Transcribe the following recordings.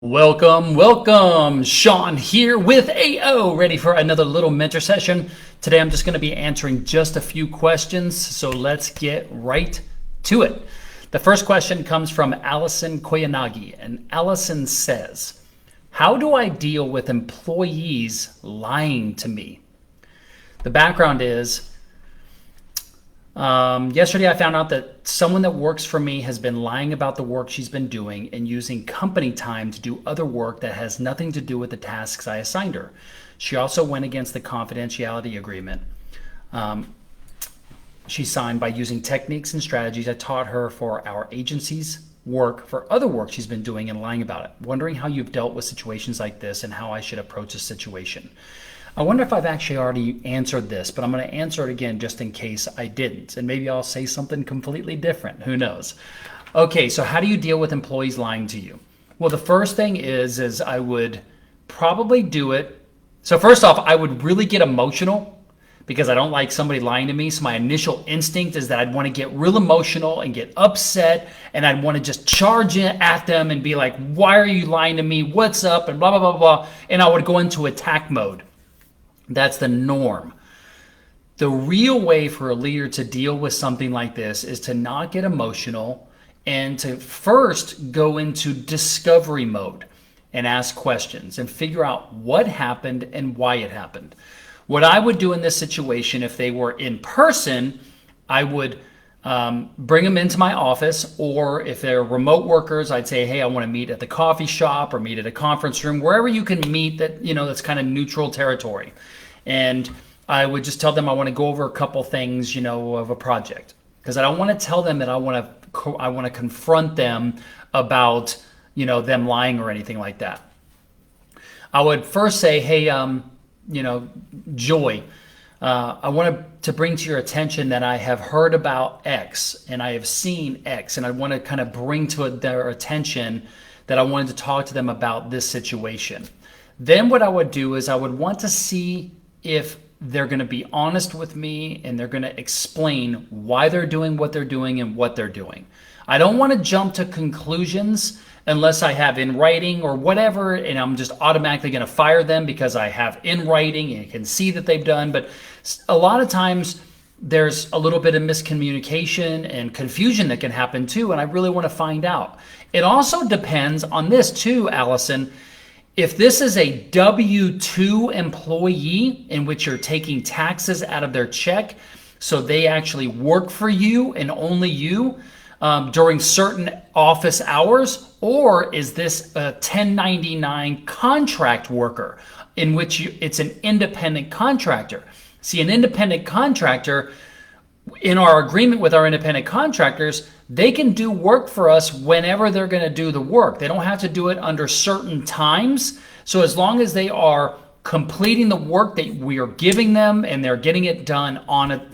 Welcome. Shawn here with AO, ready for another little mentor session. Today I'm just going to be answering just a few questions, so let's get right to it. The first question comes from Allison Koyanagi, and Allison says, how do I deal with employees lying to me? The background is, yesterday I found out that someone that works for me has been lying about the work she's been doing and using company time to do other work that has nothing to do with the tasks I assigned her. She also went against the confidentiality agreement she signed by using techniques and strategies I taught her for our agency's work for other work she's been doing and lying about it. Wondering how you've dealt with situations like this and how I should approach the situation. I wonder if I've actually already answered this, but I'm going to answer it again just in case I didn't. And maybe I'll say something completely different. Who knows? Okay, so how do you deal with employees lying to you? Well, the first thing is I would probably do it. So first off, I would really get emotional because I don't like somebody lying to me. So my initial instinct is that I'd want to get real emotional and get upset, and I'd want to just charge in at them and be like, why are you lying to me? What's up? And blah, blah, blah, blah. And I would go into attack mode. That's the norm. The real way for a leader to deal with something like this is to not get emotional and to first go into discovery mode and ask questions and figure out what happened and why it happened. What I would do in this situation, if they were in person, I would bring them into my office, or if they're remote workers, I'd say, hey, I want to meet at the coffee shop or meet at a conference room, wherever you can meet that, that's kind of neutral territory. And I would just tell them I want to go over a couple things, of a project, because I don't want to tell them that I want to confront them about, them lying or anything like that. I would first say, hey, Joy, I want to bring to your attention that I have heard about X and I have seen X, and I want to kind of bring to their attention that I wanted to talk to them about this situation. Then what I would do is I would want to see if they're going to be honest with me and they're going to explain why they're doing what they're doing and what they're doing. I don't want to jump to conclusions unless I have in writing or whatever, and I'm just automatically going to fire them because I have in writing and can see that they've done. But a lot of times there's a little bit of miscommunication and confusion that can happen too, and I really want to find out. It also depends on this too, Allison. If this is a W-2 employee in which you're taking taxes out of their check, so they actually work for you and only you during certain office hours, or is this a 1099 contract worker in which it's an independent contractor? See, an independent contractor, in our agreement with our independent contractors, they can do work for us whenever they're going to do the work. They don't have to do it under certain times. So as long as they are completing the work that we are giving them and they're getting it done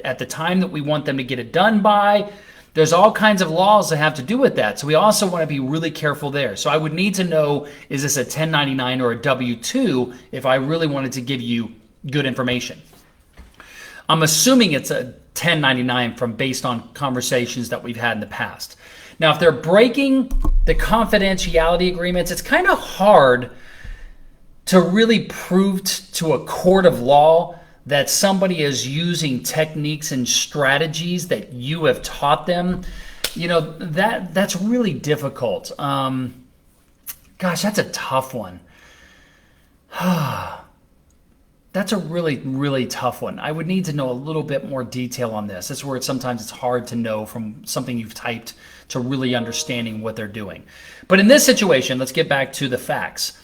at the time that we want them to get it done by, there's all kinds of laws that have to do with that. So we also want to be really careful there. So I would need to know, is this a 1099 or a W-2 if I really wanted to give you good information? I'm assuming it's a 1099 based on conversations that we've had in the past. Now, if they're breaking the confidentiality agreements, it's kind of hard to really prove to a court of law that somebody is using techniques and strategies that you have taught them. That's really difficult. Gosh, that's a tough one. That's a really, really tough one. I would need to know a little bit more detail on this. That's where sometimes it's hard to know from something you've typed to really understanding what they're doing. But in this situation, let's get back to the facts.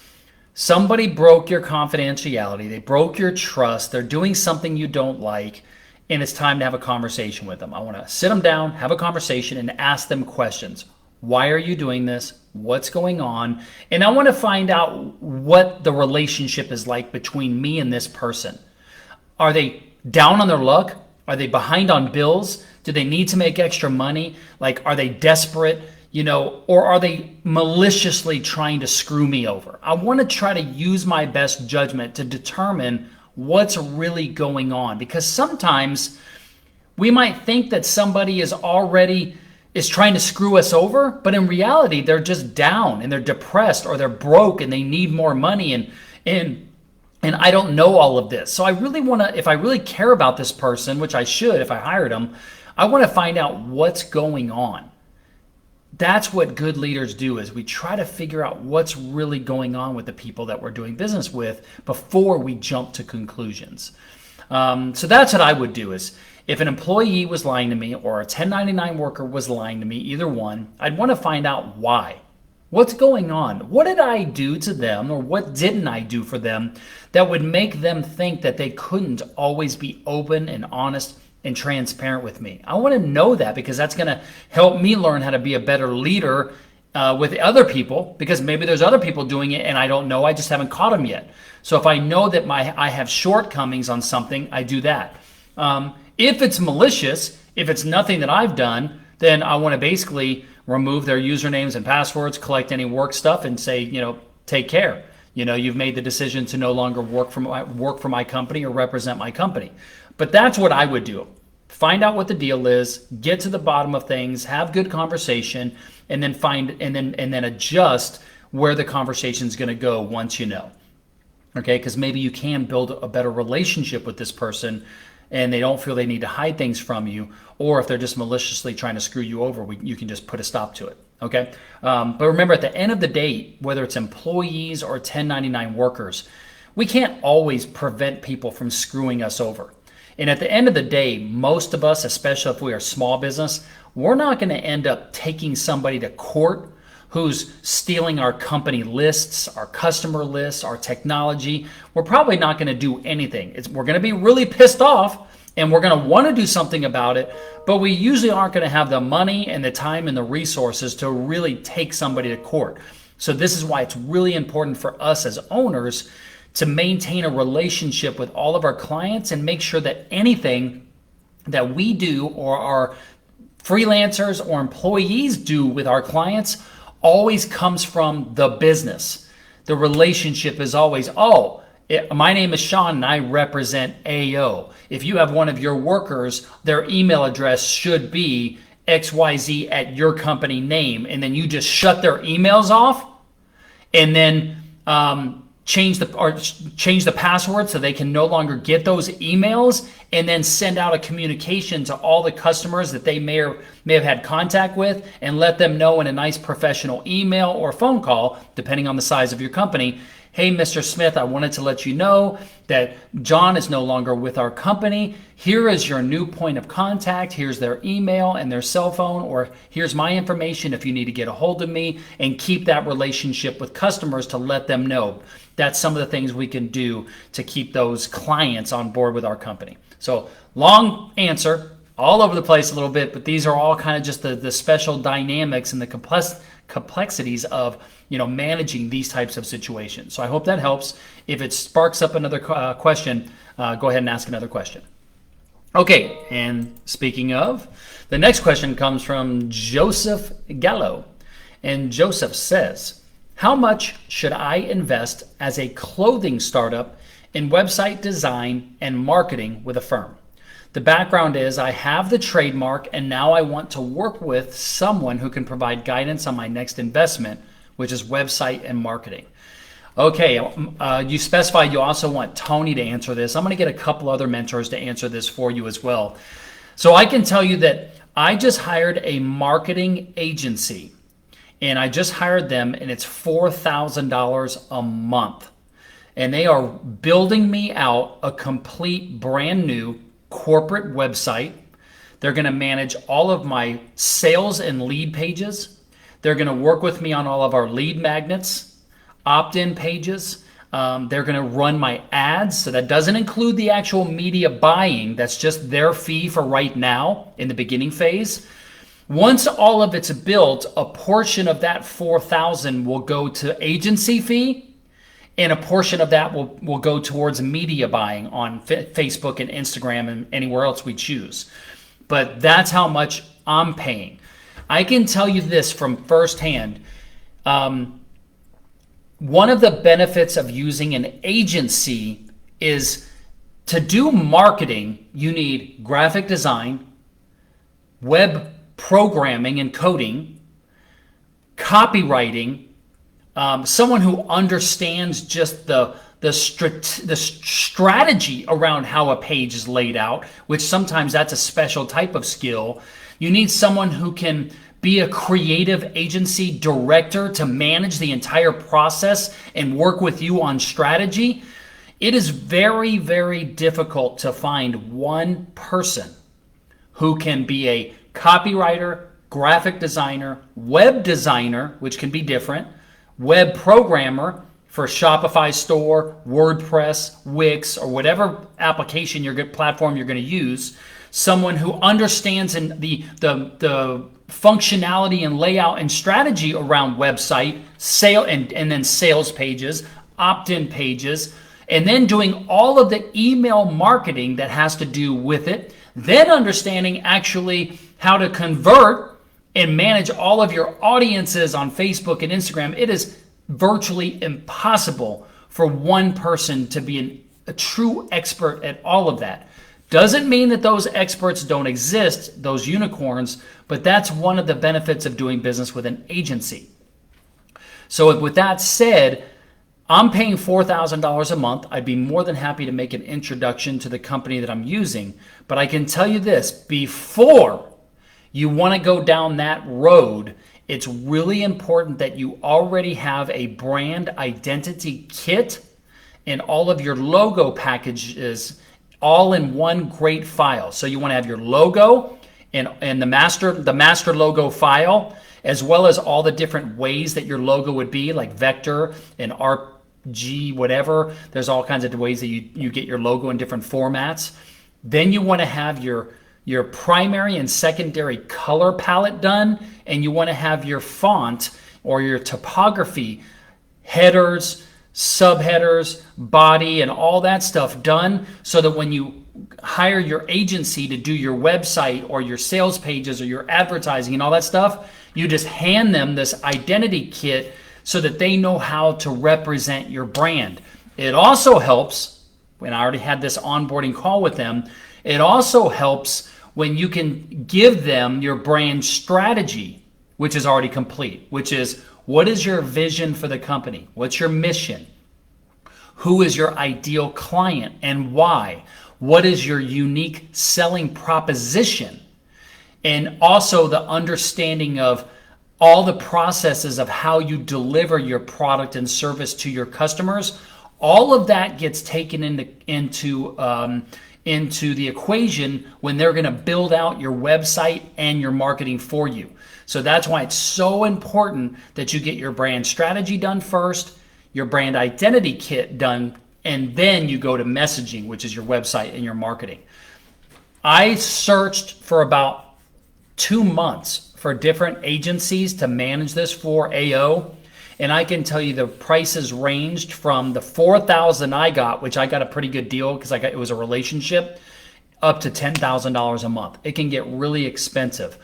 Somebody broke your confidentiality. They broke your trust. They're doing something you don't like, and it's time to have a conversation with them. I want to sit them down, have a conversation, and ask them questions. Why are you doing this? What's going on? And I want to find out what the relationship is like between me and this person. Are they down on their luck? Are they behind on bills? Do they need to make extra money? Like, are they desperate? Or are they maliciously trying to screw me over? I want to try to use my best judgment to determine what's really going on, because sometimes we might think that somebody is already is trying to screw us over, but in reality, they're just down and they're depressed or they're broke and they need more money and I don't know all of this. So I really want to, if I really care about this person, which I should if I hired them, I want to find out what's going on. That's what good leaders do, is we try to figure out what's really going on with the people that we're doing business with before we jump to conclusions. So that's what I would do, is if an employee was lying to me or a 1099 worker was lying to me, either one, I'd want to find out why. What's going on? What did I do to them, or what didn't I do for them that would make them think that they couldn't always be open and honest and transparent with me? I want to know that, because that's going to help me learn how to be a better leader with other people, because maybe there's other people doing it and I don't know. I just haven't caught them yet. So if I know that I have shortcomings on something, I do that. If it's malicious, if it's nothing that I've done, then I want to basically remove their usernames and passwords, collect any work stuff, and say, take care. You've made the decision to no longer work for my company or represent my company. But that's what I would do. Find out what the deal is, get to the bottom of things, have good conversation, and then adjust where the conversation is going to go once you know. Okay, because maybe you can build a better relationship with this person and they don't feel they need to hide things from you, or if they're just maliciously trying to screw you over, you can just put a stop to it. Okay, but remember, at the end of the day, whether it's employees or 1099 workers, we can't always prevent people from screwing us over. And at the end of the day, most of us, especially if we are small business, we're not going to end up taking somebody to court who's stealing our company lists, our customer lists, our technology. We're probably not going to do anything. We're going to be really pissed off and we're going to want to do something about it, but we usually aren't going to have the money and the time and the resources to really take somebody to court. So this is why it's really important for us as owners to maintain a relationship with all of our clients and make sure that anything that we do or our freelancers or employees do with our clients always comes from the business. The relationship is always, my name is Shawn and I represent AO. If you have one of your workers, their email address should be XYZ at your company name, and then you just shut their emails off and then change the password so they can no longer get those emails, and then send out a communication to all the customers that they may have had contact with, and let them know in a nice professional email or phone call, depending on the size of your company, hey, Mr. Smith, I wanted to let you know that John is no longer with our company. Here is your new point of contact. Here's their email and their cell phone, or here's my information if you need to get a hold of me, and keep that relationship with customers to let them know. That's some of the things we can do to keep those clients on board with our company. So long answer, all over the place a little bit, but these are all kind of just the special dynamics and the complexities of managing these types of situations. So I hope that helps. If it sparks up another question, go ahead and ask another question. Okay, and speaking of, the next question comes from Joseph Gallo. And Joseph says, how much should I invest as a clothing startup in website design and marketing with a firm? The background is I have the trademark and now I want to work with someone who can provide guidance on my next investment, which is website and marketing. Okay, you specified you also want Tony to answer this. I'm going to get a couple other mentors to answer this for you as well. So I can tell you that I just hired a marketing agency, and I just hired them, and it's $4,000 a month. And they are building me out a complete brand new corporate website. They're going to manage all of my sales and lead pages. They're going to work with me on all of our lead magnets, opt-in pages. They're going to run my ads. So that doesn't include the actual media buying. That's just their fee for right now in the beginning phase. Once all of it's built, a portion of that $4,000 will go to agency fee, and a portion of that will go towards media buying on Facebook and Instagram and anywhere else we choose. But that's how much I'm paying. I can tell you this from firsthand. One of the benefits of using an agency is to do marketing, you need graphic design, web programming and coding, copywriting, someone who understands just the strategy around how a page is laid out, which sometimes that's a special type of skill. You need someone who can be a creative agency director to manage the entire process and work with you on strategy. It is very, very difficult to find one person who can be a copywriter, graphic designer, web designer, which can be different, web programmer for Shopify store, WordPress, Wix, or whatever application platform you're going to use, someone who understands the functionality and layout and strategy around website, sale, and then sales pages, opt-in pages, and then doing all of the email marketing that has to do with it, then understanding actually how to convert and manage all of your audiences on Facebook and Instagram. It is virtually impossible for one person to be a true expert at all of that. Doesn't mean that those experts don't exist, those unicorns, but that's one of the benefits of doing business with an agency. So with that said, I'm paying $4,000 a month. I'd be more than happy to make an introduction to the company that I'm using. But I can tell you this, before you want to go down that road, it's really important that you already have a brand identity kit and all of your logo packages all in one great file. So you want to have your logo and the master logo file, as well as all the different ways that your logo would be, like vector and RG, whatever. There's all kinds of ways that you get your logo in different formats. Then you want to have your primary and secondary color palette done, and you want to have your font or your typography, headers, subheaders, body, and all that stuff done, so that when you hire your agency to do your website or your sales pages or your advertising and all that stuff, you just hand them this identity kit so that they know how to represent your brand. It also helps, when I already had this onboarding call with them, it also helps when you can give them your brand strategy, which is already complete, which is, what is your vision for the company? What's your mission? Who is your ideal client and why? What is your unique selling proposition? And also the understanding of all the processes of how you deliver your product and service to your customers. All of that gets taken into the equation when they're going to build out your website and your marketing for you. So that's why it's so important that you get your brand strategy done first, your brand identity kit done, and then you go to messaging, which is your website and your marketing. I searched for about 2 months for different agencies to manage this for AO. And I can tell you the prices ranged from the $4,000 I got, which I got a pretty good deal because it was a relationship, up to $10,000 a month. It can get really expensive.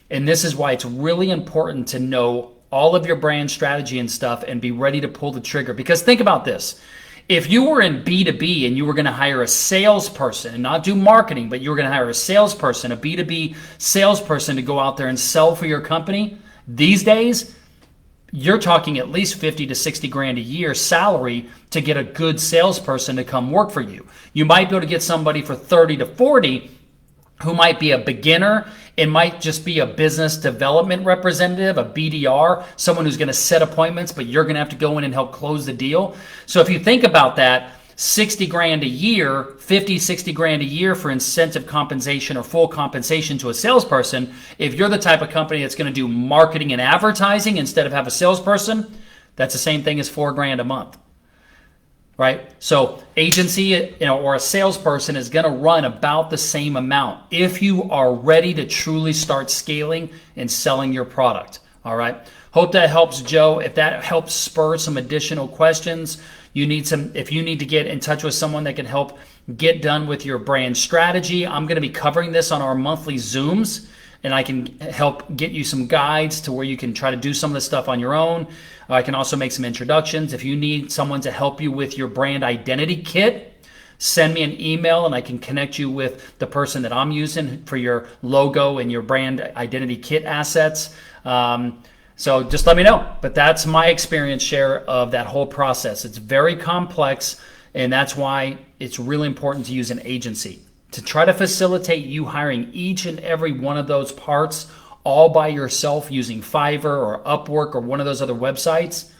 And this is why it's really important to know all of your brand strategy and stuff and be ready to pull the trigger. Because think about this. If you were in B2B and you were going to hire a salesperson and not do marketing, but you were going to hire a salesperson, a B2B salesperson to go out there and sell for your company, these days, you're talking at least 50 to 60 grand a year salary to get a good salesperson to come work for you. You might be able to get somebody for 30 to 40 who might be a beginner. It might just be a business development representative, a BDR, someone who's going to set appointments, but you're going to have to go in and help close the deal. So if you think about that, 60 grand a year, 50, 60 grand a year for incentive compensation or full compensation to a salesperson, if you're the type of company that's going to do marketing and advertising instead of have a salesperson, that's the same thing as $4 grand a month. Right? So agency, or a salesperson is going to run about the same amount if you are ready to truly start scaling and selling your product. All right. Hope that helps, Joe. If that helps spur some additional questions, if you need to get in touch with someone that can help get done with your brand strategy, I'm going to be covering this on our monthly Zooms, and I can help get you some guides to where you can try to do some of this stuff on your own. I can also make some introductions. If you need someone to help you with your brand identity kit, send me an email and I can connect you with the person that I'm using for your logo and your brand identity kit assets. So just let me know. But that's my experience share of that whole process. It's very complex, and that's why it's really important to use an agency to try to facilitate you hiring each and every one of those parts all by yourself using Fiverr or Upwork or one of those other websites.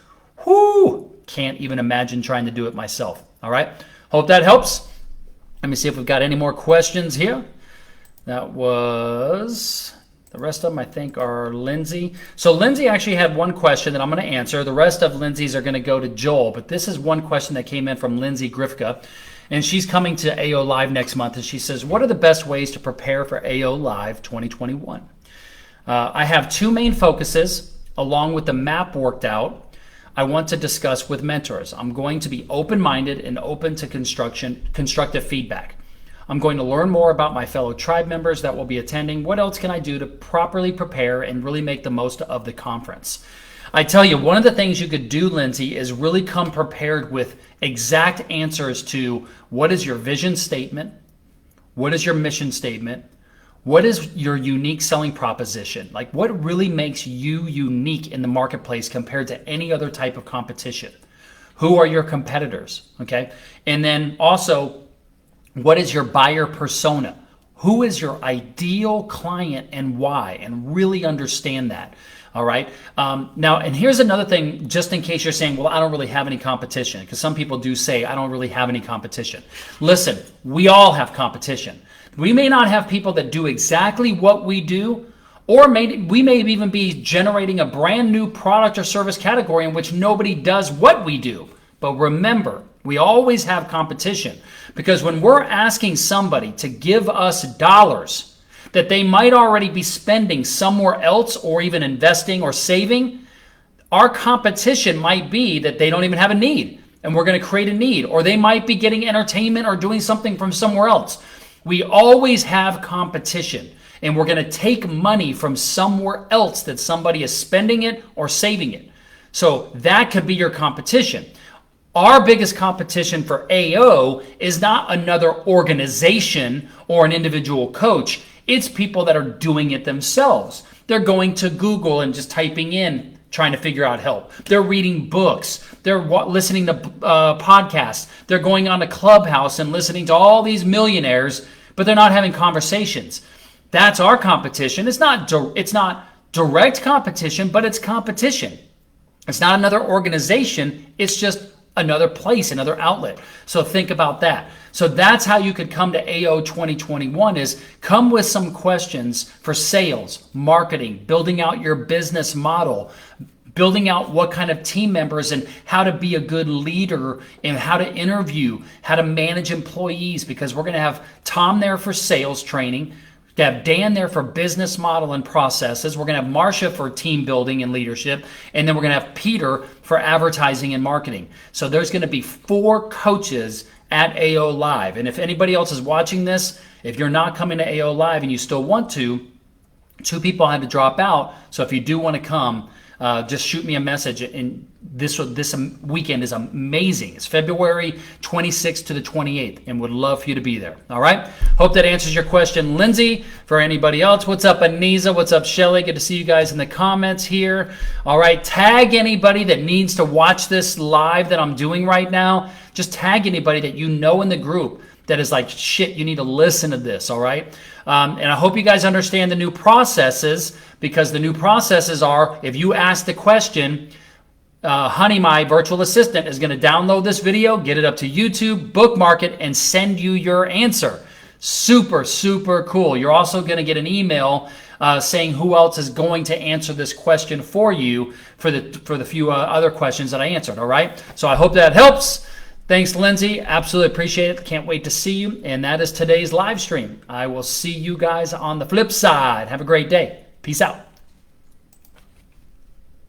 Whoo! Can't even imagine trying to do it myself. All right. Hope that helps. Let me see if we've got any more questions here. That was... The rest of them, I think, are Lindsay. So Lindsay actually had one question that I'm going to answer. The rest of Lindsay's are going to go to Joel. But this is one question that came in from Lindsay Grifka. And she's coming to AO Live next month. And she says, what are the best ways to prepare for AO Live 2021? I have two main focuses, along with the map worked out, I want to discuss with mentors. I'm going to be open-minded and open to constructive feedback. I'm going to learn more about my fellow tribe members that will be attending. What else can I do to properly prepare and really make the most of the conference? I tell you, one of the things you could do, Lindsay, is really come prepared with exact answers to what is your vision statement, what is your mission statement, what is your unique selling proposition? Like, what really makes you unique in the marketplace compared to any other type of competition? Who are your competitors? Okay. And then also, what is your buyer persona? Who is your ideal client and why? And really understand that. All right. Now, and here's another thing, just in case you're saying, well, I don't really have any competition, because some people do say, I don't really have any competition. Listen, we all have competition. We may not have people that do exactly what we do, or we may even be generating a brand new product or service category in which nobody does what we do. But remember, we always have competition, because when we're asking somebody to give us dollars that they might already be spending somewhere else or even investing or saving, our competition might be that they don't even have a need and we're going to create a need, or they might be getting entertainment or doing something from somewhere else. We always have competition, and we're going to take money from somewhere else that somebody is spending it or saving it. So that could be your competition. Our biggest competition for AO is not another organization or an individual coach. It's people that are doing it themselves. They're going to Google and just typing in, trying to figure out help. They're reading books. They're listening to podcasts. They're going on to Clubhouse and listening to all these millionaires, but they're not having conversations. That's our competition. It's not direct competition, but it's competition. It's not another organization. It's just another place, another outlet. So think about that. So that's how you could come to AO 2021, is come with some questions for sales, marketing, building out your business model, building out what kind of team members and how to be a good leader and how to interview, how to manage employees, because we're going to have Tom there for sales training. We have Dan there for business model and processes. We're going to have Marcia for team building and leadership. And then we're going to have Peter for advertising and marketing. So there's going to be 4 coaches at AO Live. And if anybody else is watching this, if you're not coming to AO Live and you still want to, 2 people had to drop out. So if you do want to come, just shoot me a message. And this weekend is amazing. It's February 26th to the 28th, and would love for you to be there. All right. Hope that answers your question, Lindsay. For anybody else, what's up, Anisa? What's up, Shelly? Good to see you guys in the comments here. All right. Tag anybody that needs to watch this live that I'm doing right now. Just tag anybody that you know in the group that is like, shit, you need to listen to this. All right. And I hope you guys understand the new processes, because the new processes are, if you ask the question, Honey, my virtual assistant, is going to download this video, get it up to YouTube, bookmark it, and send you your answer. Super, super cool. You're also going to get an email saying who else is going to answer this question for you for the few other questions that I answered. All right. So I hope that helps. Thanks, Lindsay. Absolutely appreciate it. Can't wait to see you. And that is today's live stream. I will see you guys on the flip side. Have a great day. Peace out.